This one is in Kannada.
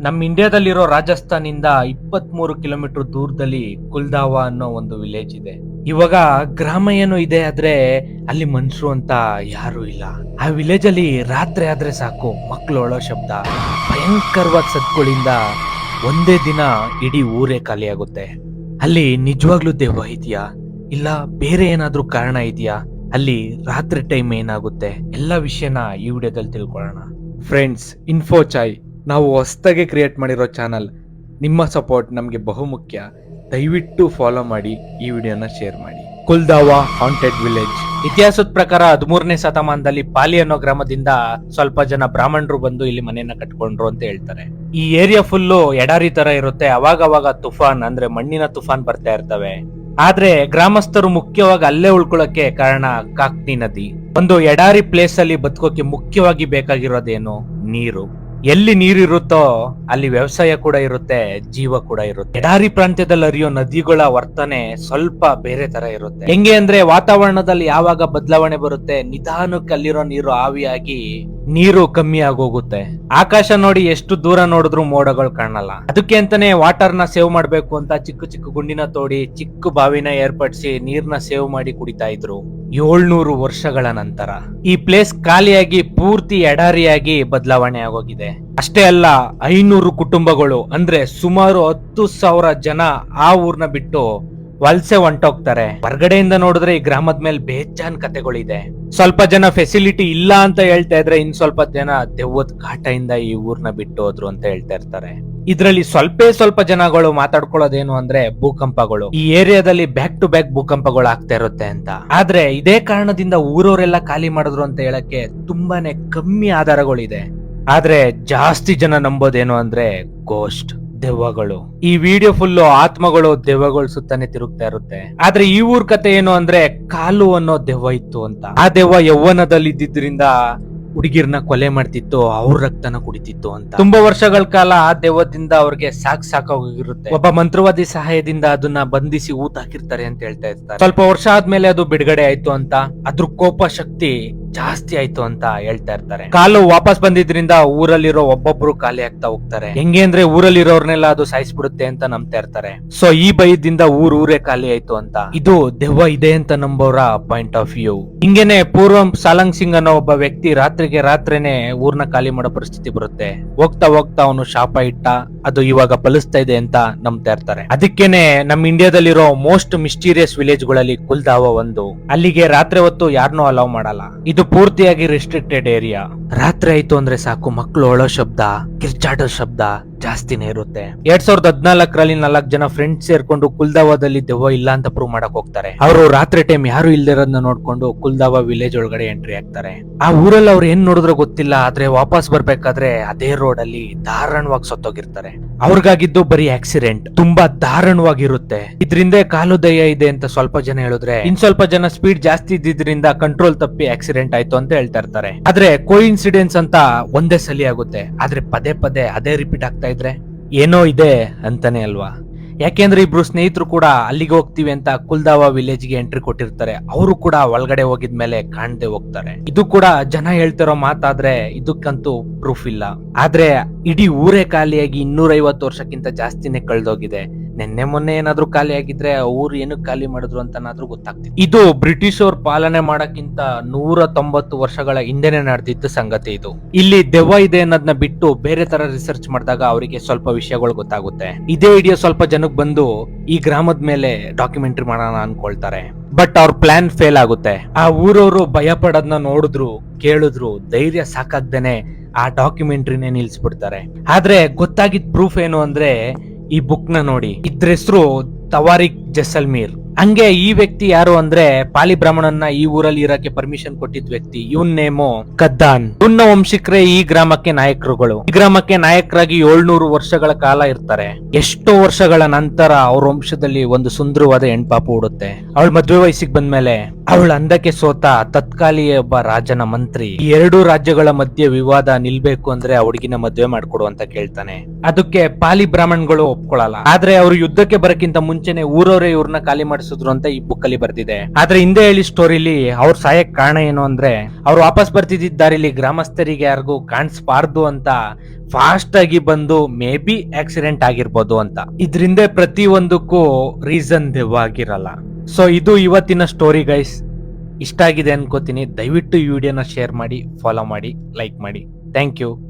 ನಮ್ಮ ಇಂಡಿಯಾದಲ್ಲಿರೋ ರಾಜಸ್ಥಾನಿಂದ 23 ಕಿಲೋಮೀಟರ್ ದೂರದಲ್ಲಿ ಕುಲ್ದಾವಾ ಅನ್ನೋ ಒಂದು ವಿಲೇಜ್ ಇದೆ. ಇವಾಗ ಗ್ರಾಮ ಏನೋ ಇದೆ, ಆದ್ರೆ ಅಲ್ಲಿ ಮನುಷ್ಯರು ಅಂತ ಯಾರು ಇಲ್ಲ. ಆ ವಿಲೇಜ್ ಅಲ್ಲಿ ರಾತ್ರಿ ಆದ್ರೆ ಸಾಕು, ಮಕ್ಕಳು ಅಳೋ ಶಬ್ದ, ಭಯಂಕರವಾದ ಸದ್ಗಳಿಂದ ಒಂದೇ ದಿನ ಇಡೀ ಊರೇ ಖಾಲಿ ಆಗುತ್ತೆ. ಅಲ್ಲಿ ನಿಜವಾಗ್ಲೂ ದೆವ್ವ ಇದೆಯಾ, ಇಲ್ಲ ಬೇರೆ ಏನಾದ್ರೂ ಕಾರಣ ಇದೆಯಾ, ಅಲ್ಲಿ ರಾತ್ರಿ ಟೈಮ್ ಏನಾಗುತ್ತೆ, ಎಲ್ಲ ವಿಷಯನ ಈ ವಿಡಿಯೋದಲ್ಲಿ ತಿಳ್ಕೊಳ್ಳೋಣ. ಫ್ರೆಂಡ್ಸ್, ಇನ್ಫೋ ಚಾಯ್ ನಾವು ಹೊಸದಾಗಿ ಕ್ರಿಯೇಟ್ ಮಾಡಿರೋ ಚಾನಲ್. ನಿಮ್ಮ ಸಪೋರ್ಟ್ ನಮಗೆ ಬಹುಮುಖ್ಯ. ದಯವಿಟ್ಟು ಫಾಲೋ ಮಾಡಿ, ಈ ವಿಡಿಯೋನ ಶೇರ್ ಮಾಡಿ. ಕುಲ್ದಾವಾ ಹಾಂಟೆಡ್ ವಿಲೇಜ್. ಇತಿಹಾಸದ ಪ್ರಕಾರ 13ನೇ ಶತಮಾನದಲ್ಲಿ ಪಾಲಿ ಅನ್ನೋ ಗ್ರಾಮದಿಂದ ಸ್ವಲ್ಪ ಜನ ಬ್ರಾಹ್ಮಣರು ಬಂದು ಇಲ್ಲಿ ಮನೆಯನ್ನ ಕಟ್ಕೊಂಡ್ರು ಅಂತ ಹೇಳ್ತಾರೆ. ಈ ಏರಿಯಾ ಫುಲ್ಲು ಎಡಾರಿ ತರ ಇರುತ್ತೆ. ಅವಾಗ ತುಫಾನ್ ಅಂದ್ರೆ ಮಣ್ಣಿನ ತುಫಾನ್ ಬರ್ತಾ ಇರ್ತವೆ. ಆದ್ರೆ ಗ್ರಾಮಸ್ಥರು ಮುಖ್ಯವಾಗಿ ಅಲ್ಲೇ ಉಳ್ಕೊಳ್ಳೋಕೆ ಕಾರಣ ಕಾಕ್ನಿ ನದಿ. ಒಂದು ಎಡಾರಿ ಪ್ಲೇಸ್ ಅಲ್ಲಿ ಬದುಕೋಕೆ ಮುಖ್ಯವಾಗಿ ಬೇಕಾಗಿರೋದೇನು? ನೀರು. ಎಲ್ಲಿ ನೀರಿರುತ್ತೋ ಅಲ್ಲಿ ವ್ಯವಸಾಯ ಕೂಡ ಇರುತ್ತೆ, ಜೀವ ಕೂಡ ಇರುತ್ತೆ. ಎಡಾರಿ ಪ್ರಾಂತ್ಯದಲ್ಲಿ ಹರಿಯೋ ನದಿಗಳ ವರ್ತನೆ ಸ್ವಲ್ಪ ಬೇರೆ ತರ ಇರುತ್ತೆ. ಹೆಂಗೆ ಅಂದ್ರೆ ವಾತಾವರಣದಲ್ಲಿ ಯಾವಾಗ ಬದಲಾವಣೆ ಬರುತ್ತೆ, ನಿಧಾನಕ್ಕೆ ಅಲ್ಲಿರೋ ನೀರು ಆವಿಯಾಗಿ ನೀರು ಕಮ್ಮಿ ಆಗೋಗುತ್ತೆ. ಆಕಾಶ ನೋಡಿ ಎಷ್ಟು ದೂರ ನೋಡಿದ್ರು ಮೋಡಗಳು ಕಾಣಲ್ಲ. ಅದಕ್ಕೆ ಅಂತಾನೆ ವಾಟರ್ ನ ಸೇವ್ ಮಾಡ್ಬೇಕು ಅಂತ ಚಿಕ್ಕ ಚಿಕ್ಕ ಗುಂಡಿನ ತೋಡಿ ಚಿಕ್ಕ ಬಾವಿನ ಏರ್ಪಡಿಸಿ ನೀರ್ನ ಸೇವ್ ಮಾಡಿ ಕುಡಿತಾ ಇದ್ರು. 700 ವರ್ಷಗಳ ನಂತರ ಈ ಪ್ಲೇಸ್ ಖಾಲಿಯಾಗಿ ಪೂರ್ತಿ ಎಡಾರಿಯಾಗಿ ಬದಲಾವಣೆ ಆಗೋಗಿದೆ. ಅಷ್ಟೇ ಅಲ್ಲ, 500 ಕುಟುಂಬಗಳು ಅಂದ್ರೆ ಸುಮಾರು 10,000 ಜನ ಆ ಊರ್ನ ಬಿಟ್ಟು ವಲಸೆ ಹೊಂಟೋಗ್ತಾರೆ. ಹೊರಗಡೆಯಿಂದ ನೋಡಿದ್ರೆ ಈ ಗ್ರಾಮದ ಮೇಲೆ ಬೇಜಾನ್ ಕತೆಗಳಿದೆ. ಸ್ವಲ್ಪ ಜನ ಫೆಸಿಲಿಟಿ ಇಲ್ಲ ಅಂತ ಹೇಳ್ತಾ ಇದ್ರೆ, ಇನ್ ಸ್ವಲ್ಪ ಜನ ದೆವ್ವದ ಕಾಟದಿಂದ ಈ ಊರ್ನ ಬಿಟ್ಟು ಹೋದ್ರು ಅಂತ ಹೇಳ್ತಾ ಇರ್ತಾರೆ. ಇದ್ರಲ್ಲಿ ಸ್ವಲ್ಪ ಜನಗಳು ಮಾತಾಡ್ಕೊಳ್ಳೋದೇನು ಅಂದ್ರೆ ಭೂಕಂಪಗಳು. ಈ ಏರಿಯಾದಲ್ಲಿ ಬ್ಯಾಕ್ ಟು ಬ್ಯಾಕ್ ಭೂಕಂಪಗಳು ಆಗ್ತಾ ಇರುತ್ತೆ ಅಂತ. ಆದ್ರೆ ಇದೇ ಕಾರಣದಿಂದ ಊರವರೆಲ್ಲ ಖಾಲಿ ಮಾಡಿದ್ರು ಅಂತ ಹೇಳಕ್ಕೆ ತುಂಬಾನೇ ಕಮ್ಮಿ ಆಧಾರಗಳಿದೆ. ಆದ್ರೆ ಜಾಸ್ತಿ ಜನ ನಂಬೋದೇನು ಅಂದ್ರೆ ಗೋಸ್ಟ್, ದೆವ್ವಗಳು. ಈ ವಿಡಿಯೋ ಫುಲ್ಲು ಆತ್ಮಗಳು, ದೆವ್ವಗಳು ಸುತ್ತಾನೆ ತಿರುಗ್ತಾ ಇರುತ್ತೆ. ಆದ್ರೆ ಈ ಊರ್ ಕತೆ ಏನು ಅಂದ್ರೆ, ಕಾಲು ಅನ್ನೋ ದೆವ್ವ ಇತ್ತು ಅಂತ. ಆ ದೆವ್ವ ಯೌವನದಲ್ಲಿ ಇದ್ದಿದ್ರಿಂದ ಹುಡುಗಿರ್ನ ಕೊಲೆ ಮಾಡ್ತಿತ್ತು, ಅವ್ರ ರಕ್ತನ ಕುಡಿತಿತ್ತು ಅಂತ. ತುಂಬಾ ವರ್ಷಗಳ ಕಾಲ ಆ ದೆವ್ವದಿಂದ ಅವ್ರಿಗೆ ಸಾಕಾಗೋಗಿರುತ್ತೆ. ಒಬ್ಬ ಮಂತ್ರವಾದಿ ಸಹಾಯದಿಂದ ಅದನ್ನ ಬಂಧಿಸಿ ಊತ ಹಾಕಿರ್ತಾರೆ ಅಂತ ಹೇಳ್ತಾ ಇರ್ತಾರೆ. ಸ್ವಲ್ಪ ವರ್ಷ ಆದ್ಮೇಲೆ ಅದು ಬಿಡುಗಡೆ ಆಯ್ತು ಅಂತ, ಅದ್ರ ಕೋಪ ಶಕ್ತಿ ಜಾಸ್ತಿ ಆಯ್ತು ಅಂತ ಹೇಳ್ತಾ ಇರ್ತಾರೆ. ಕಾಲು ವಾಪಸ್ ಬಂದಿದ್ರಿಂದ ಊರಲ್ಲಿರೋ ಒಬ್ಬೊಬ್ರು ಖಾಲಿ ಆಗ್ತಾ ಹೋಗ್ತಾರೆ. ಹೆಂಗೆ ಅಂದ್ರೆ ಊರಲ್ಲಿರೋರ್ನೆಲ್ಲ ಅದು ಸಾಯಿಸ್ಬಿಡುತ್ತೆ ಅಂತ ನಂಬ್ತಾ ಇರ್ತಾರೆ. ಸೊ ಈ ಭಯದಿಂದ ಊರೇ ಖಾಲಿ ಆಯ್ತು ಅಂತ. ಇದು ದೆವ್ವ ಇದೆ ಅಂತ ನಂಬೋರ ಪಾಯಿಂಟ್ ಆಫ್ ವ್ಯೂ. ಹಿಂಗೇನೆ ಪೂರ್ವಂ ಸಾಲಂಗ್ ಸಿಂಗ್ ಅನ್ನೋ ಒಬ್ಬ ವ್ಯಕ್ತಿ ರಾತ್ರಿನೇ ಊರ್ನ ಖಾಲಿ ಮಾಡೋ ಪರಿಸ್ಥಿತಿ ಬರುತ್ತೆ. ಹೋಗ್ತಾ ಅವನು ಶಾಪ ಇಟ್ಟ, ಅದು ಇವಾಗ ಫಲಿಸ್ತಾ ಇದೆ ಅಂತ ನಂಬ್ತಾ ಇರ್ತಾರೆ. ಅದಕ್ಕೇನೆ ನಮ್ಮ ಇಂಡಿಯಾದಲ್ಲಿರೋ ಮೋಸ್ಟ್ ಮಿಸ್ಟೀರಿಯಸ್ ವಿಲೇಜ್ ಗಳಲ್ಲಿ ಕುಲ್ದಾವಾ ಒಂದು. ಅಲ್ಲಿಗೆ ರಾತ್ರಿ ಹೊತ್ತು ಯಾರನ್ನೂ ಅಲೌ ಮಾಡಲ್ಲ. ಇದು ಪೂರ್ತಿಯಾಗಿ ರೆಸ್ಟ್ರಿಕ್ಟೆಡ್ ಏರಿಯಾ. ರಾತ್ರಿ ಆಯ್ತು ಅಂದ್ರೆ ಸಾಕು, ಮಕ್ಕಳು ಅಳೋ ಶಬ್ದ, ಕಿರ್ಚಾಟೋ ಶಬ್ದ ಜಾಸ್ತಿನೇ ಇರುತ್ತೆ. 2014ರಲ್ಲಿ 4 ಜನ ಫ್ರೆಂಡ್ಸ್ ಸೇರ್ಕೊಂಡು ಕುಲ್ದಾವಾದಲ್ಲಿ ದೆವ್ವ ಇಲ್ಲ ಅಂತ ಪ್ರೂವ್ ಮಾಡಕ್ ಹೋಗ್ತಾರೆ. ಅವರು ರಾತ್ರಿ ಟೈಮ್ ಯಾರು ಇಲ್ದಿರೋದನ್ನ ನೋಡ್ಕೊಂಡು ಕುಲ್ದಾವಾ ವಿಲೇಜ್ ಒಳಗಡೆ ಎಂಟ್ರಿ ಆಗ್ತಾರೆ. ಆ ಊರಲ್ಲಿ ಅವ್ರು ಏನ್ ನೋಡಿದ್ರೋ ಗೊತ್ತಿಲ್ಲ, ಆದ್ರೆ ವಾಪಸ್ ಬರ್ಬೇಕಾದ್ರೆ ಅದೇ ರೋಡ್ ಅಲ್ಲಿ ದಾರುಣವಾಗಿ ಸತ್ತೋಗಿರ್ತಾರೆ. ಅವ್ರಿಗಾಗಿದ್ದು ಬರೀ ಆಕ್ಸಿಡೆಂಟ್, ತುಂಬಾ ದಾರುಣವಾಗಿರುತ್ತೆ. ಇದ್ರಿಂದ ಕಾಲು ದಯ್ಯ ಇದೆ ಅಂತ ಸ್ವಲ್ಪ ಜನ ಹೇಳಿದ್ರೆ, ಇನ್ ಸ್ವಲ್ಪ ಜನ ಸ್ಪೀಡ್ ಜಾಸ್ತಿ ಇದ್ದಿದ್ರಿಂದ ಕಂಟ್ರೋಲ್ ತಪ್ಪಿ ಆಕ್ಸಿಡೆಂಟ್ ಆಯ್ತು ಅಂತ ಹೇಳ್ತಾ ಇರ್ತಾರೆ. ಆದ್ರೆ ಕೋಇನ್ಸಿಡೆನ್ಸ್ ಅಂತ ಒಂದೇ ಸಲಿ ಆಗುತ್ತೆ, ಆದ್ರೆ ಪದೇ ಅದೇ ರಿಪೀಟ್ ಆಗ್ತಾ ಇದ್ರೆ ಏನೋ ಇದೆ ಅಂತಾನೆ ಅಲ್ವಾ? ಯಾಕೆಂದ್ರೆ ಇಬ್ರು ಸ್ನೇಹಿತರು ಕೂಡ ಅಲ್ಲಿಗೆ ಹೋಗ್ತೀವಿ ಅಂತ ಕುಲ್ದಾವಾ ವಿಲೇಜ್ ಗೆ ಎಂಟ್ರಿ ಕೊಟ್ಟಿರ್ತಾರೆ. ಅವರು ಕೂಡ ಒಳಗಡೆ ಹೋಗಿದ್ಮೇಲೆ ಕಾಣದೆ ಹೋಗ್ತಾರೆ. ಇದು ಕೂಡ ಜನ ಹೇಳ್ತಿರೋ ಮಾತಾದ್ರೆ ಇದಕ್ಕಂತೂ ಪ್ರೂಫ್ ಇಲ್ಲ. ಆದ್ರೆ ಇಡೀ ಊರೇ ಖಾಲಿಯಾಗಿ 250 ವರ್ಷಕ್ಕಿಂತ ಜಾಸ್ತಿನೇ ಕಳೆದೋಗಿದೆ. ನಿನ್ನೆ ಮೊನ್ನೆ ಏನಾದ್ರೂ ಖಾಲಿ ಆಗಿದ್ರೆ ಊರು ಏನು ಖಾಲಿ ಮಾಡಿದ್ರು ಅಂತನಾದ್ರೂ ಗೊತ್ತಾಗ್ತಿತ್ತು. ಇದು ಬ್ರಿಟಿಷ್ ಅವ್ರ ಪಾಲನೆ ಮಾಡಕ್ಕಿಂತ 190 ವರ್ಷಗಳ ಹಿಂದೆನೆ ನಡೆದಿದ್ದ ಸಂಗತಿ ಇದು. ಇಲ್ಲಿ ದೆವ್ವ ಇದೆ ಅನ್ನೋದನ್ನ ಬಿಟ್ಟು ಬೇರೆ ತರ ರಿಸರ್ಚ್ ಮಾಡಿದಾಗ ಅವರಿಗೆ ಸ್ವಲ್ಪ ವಿಷಯಗಳು ಗೊತ್ತಾಗುತ್ತೆ. ಇದೇ ವಿಡಿಯೋ ಸ್ವಲ್ಪ ಜನಕ್ಕೆ ಬಂದು ಈ ಗ್ರಾಮದ ಮೇಲೆ ಡಾಕ್ಯುಮೆಂಟರಿ ಮಾಡೋಣ ಅನ್ಕೊಳ್ತಾರೆ. ಬಟ್ ಅವ್ರ ಪ್ಲಾನ್ ಫೇಲ್ ಆಗುತ್ತೆ. ಆ ಊರವರು ಭಯ ಪಡೋದನ್ನ ನೋಡಿದ್ರು, ಕೇಳಿದ್ರು, ಧೈರ್ಯ ಸಾಕಾಗ್ದೇನೆ ಆ ಡಾಕ್ಯುಮೆಂಟ್ರಿನೇ ನಿಲ್ಸ್ಬಿಡ್ತಾರೆ. ಆದ್ರೆ ಗೊತ್ತಾಗಿದ್ ಪ್ರೂಫ್ ಏನು ಅಂದ್ರೆ, ಈ ಬುಕ್ ನ ನೋಡಿ. ಇದ್ರ ಹೆಸರು ತವಾರಿಕ್ ಜೈಸಲ್ಮೇರ್. ಹಂಗೆ ಈ ವ್ಯಕ್ತಿ ಯಾರು ಅಂದ್ರೆ, ಪಾಲಿ ಬ್ರಾಹ್ಮಣನ್ನ ಈ ಊರಲ್ಲಿ ಇರಕ್ಕೆ ಪರ್ಮಿಷನ್ ಕೊಟ್ಟಿದ್ ವ್ಯಕ್ತಿ. ಇವನ್ ನೇಮು ಕದ್ದಾನ್. ಇವನ್ನ ವಂಶಿಕರೇ ಈ ಗ್ರಾಮಕ್ಕೆ ನಾಯಕರುಗಳು. ಈ ಗ್ರಾಮಕ್ಕೆ ನಾಯಕರಾಗಿ 700 ವರ್ಷಗಳ ಕಾಲ ಇರ್ತಾರೆ. ಎಷ್ಟೋ ವರ್ಷಗಳ ನಂತರ ಅವ್ರ ವಂಶದಲ್ಲಿ ಒಂದು ಸುಂದರವಾದ ಹೆಣ್ಪಾಪು ಹುಡುತ್ತೆ. ಅವಳ ಮದ್ವೆ ವಯಸ್ಸಿಗೆ ಬಂದ್ಮೇಲೆ ಅವಳ ಅಂದಕ್ಕೆ ಸೋತ ತತ್ಕಾಲಿಯ ಒಬ್ಬ ರಾಜನ ಮಂತ್ರಿ ಈ 2 ರಾಜ್ಯಗಳ ಮಧ್ಯೆ ವಿವಾದ ನಿಲ್ಬೇಕು ಅಂದ್ರೆ ಆ ಹುಡುಗಿನ ಮದ್ವೆ ಮಾಡ್ಕೊಡು ಅಂತ ಕೇಳ್ತಾನೆ. ಅದಕ್ಕೆ ಪಾಲಿ ಬ್ರಾಹ್ಮಣಗಳು ಒಪ್ಕೊಳ್ಳಲ್ಲ. ಆದ್ರೆ ಅವರು ಯುದ್ಧಕ್ಕೆ ಬರಕ್ಕಿಂತ ಮುಂಚೆ ಮುಂಚೆನೆ ಊರವರೇ ಇವ್ರನ್ನ ಖಾಲಿ ಮಾಡಿಸಿದ್ರು ಅಂತ ಈ ಬುಕ್ ಅಲ್ಲಿ ಬರ್ದಿದೆ. ಆದ್ರೆ ಹಿಂದೆ ಹೇಳಿ ಸ್ಟೋರಿಲಿ ಅವ್ರ ಸಾಯಕ್ ಕಾರಣ ಏನು ಅಂದ್ರೆ ಅವ್ರು ವಾಪಸ್ ಬರ್ತಿದ್ದ ದಾರಿಲಿ ಗ್ರಾಮಸ್ಥರಿಗೆ ಯಾರಿಗೂ ಕಾಣಿಸ್ಬಾರ್ದು ಅಂತ ಫಾಸ್ಟ್ ಆಗಿ ಬಂದು ಮೇ ಬಿ ಆಕ್ಸಿಡೆಂಟ್ ಆಗಿರ್ಬೋದು ಅಂತ. ಇದ್ರಿಂದ ಪ್ರತಿ ಒಂದಕ್ಕೂ ರೀಸನ್ ದೆವ್ವಾಗಿರಲ್ಲ. ಸೊ ಇದು ಇವತ್ತಿನ ಸ್ಟೋರಿ ಗೈಸ್. ಇಷ್ಟ ಆಗಿದೆ ಅನ್ಕೋತೀನಿ. ದಯವಿಟ್ಟು ಈ ವಿಡಿಯೋನ ಶೇರ್ ಮಾಡಿ, ಫಾಲೋ ಮಾಡಿ, ಲೈಕ್ ಮಾಡಿ. Thank you.